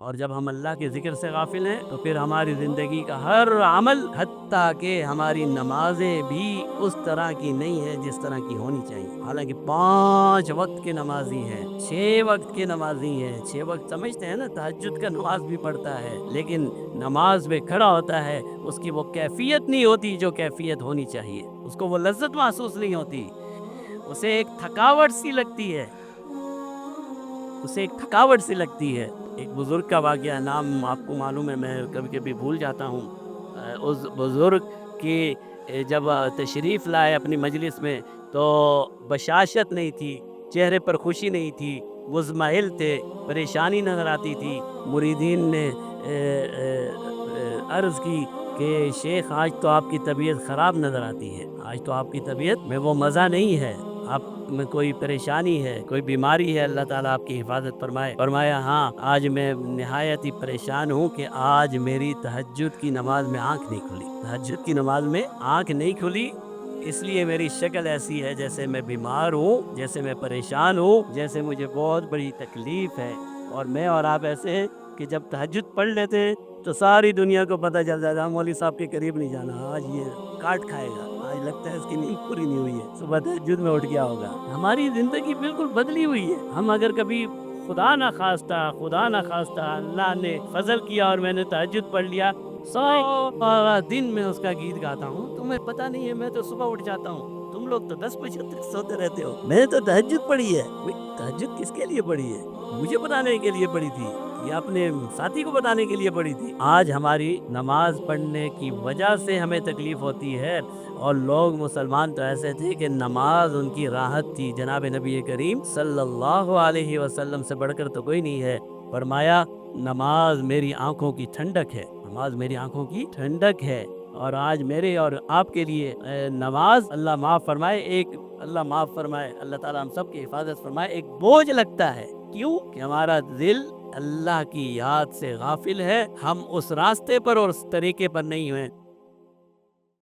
اور جب ہم اللہ کے ذکر سے غافل ہیں تو پھر ہماری زندگی کا ہر عمل، حتیٰ کہ ہماری نمازیں بھی اس طرح کی نہیں ہیں جس طرح کی ہونی چاہیے۔ حالانکہ 5 وقت کے نمازی ہیں، 6 وقت کے نمازی ہیں، 6 وقت سمجھتے ہیں نا، تہجد کا نماز بھی پڑھتا ہے، لیکن نماز میں کھڑا ہوتا ہے، اس کی وہ کیفیت نہیں ہوتی جو کیفیت ہونی چاہیے، اس کو وہ لذت محسوس نہیں ہوتی، اسے ایک تھکاوٹ سی لگتی ہے، ایک بزرگ کا واقعہ، نام آپ کو معلوم ہے، میں کبھی کبھی بھول جاتا ہوں۔ اس بزرگ کی جب تشریف لائے اپنی مجلس میں تو بشاشت نہیں تھی، چہرے پر خوشی نہیں تھی، مضمحل تھے، پریشانی نظر آتی تھی۔ مریدین نے عرض کی کہ شیخ آج تو آپ کی طبیعت خراب نظر آتی ہے، آج تو آپ کی طبیعت میں وہ مزہ نہیں ہے، آپ میں کوئی پریشانی ہے، کوئی بیماری ہے، اللہ تعالیٰ آپ کی حفاظت فرمائے۔ فرمایا ہاں، آج میں نہایت ہی پریشان ہوں کہ آج میری تہجد کی نماز میں آنکھ نہیں کھلی، تہجد کی نماز میں آنکھ نہیں کھلی، اس لیے میری شکل ایسی ہے جیسے میں بیمار ہوں، جیسے میں پریشان ہوں، جیسے مجھے بہت بڑی تکلیف ہے۔ اور میں اور آپ ایسے ہیں کہ جب تہجد پڑھ لیتے ہیں تو ساری دنیا کو پتہ چل جاتا ہے مولوی صاحب کے قریب نہیں جانا، آج یہ کاٹ کھائے گا، آج لگتا ہے اس کی نیند پوری نہیں ہوئی ہے، صبح تہجد میں اٹھ گیا ہوگا۔ ہماری زندگی بالکل بدلی ہوئی ہے۔ ہم اگر کبھی خدا نہ خواستہ اللہ نے فضل کیا اور میں نے تہجد پڑھ لیا، سارا دن میں اس کا گیت گاتا ہوں، تمہیں پتہ نہیں ہے، میں تو صبح اٹھ جاتا ہوں، تم لوگ تو 10 بجے تک سوتے رہتے ہو، میں نے تو تہجد پڑھی ہے۔ تہجد کس کے لیے پڑھی ہے؟ مجھے بتانے کے لیے پڑھی تھی یا اپنے ساتھی کو بتانے کے لیے پڑھی تھی؟ آج ہماری نماز پڑھنے کی وجہ سے ہمیں تکلیف ہوتی ہے، اور لوگ مسلمان تو ایسے تھے کہ نماز ان کی راحت تھی۔ جناب نبی کریم صلی اللہ علیہ وسلم سے بڑھ کر تو کوئی نہیں ہے۔ فرمایا نماز میری آنکھوں کی ٹھنڈک ہے، نماز میری آنکھوں کی ٹھنڈک ہے۔ اور آج میرے اور آپ کے لیے نماز، اللہ معاف فرمائے، اللہ تعالیٰ ہم سب کی حفاظت فرمائے، ایک بوجھ لگتا ہے۔ کیوں؟ کہ ہمارا دل اللہ کی یاد سے غافل ہے، ہم اس راستے پر اور اس طریقے پر نہیں ہیں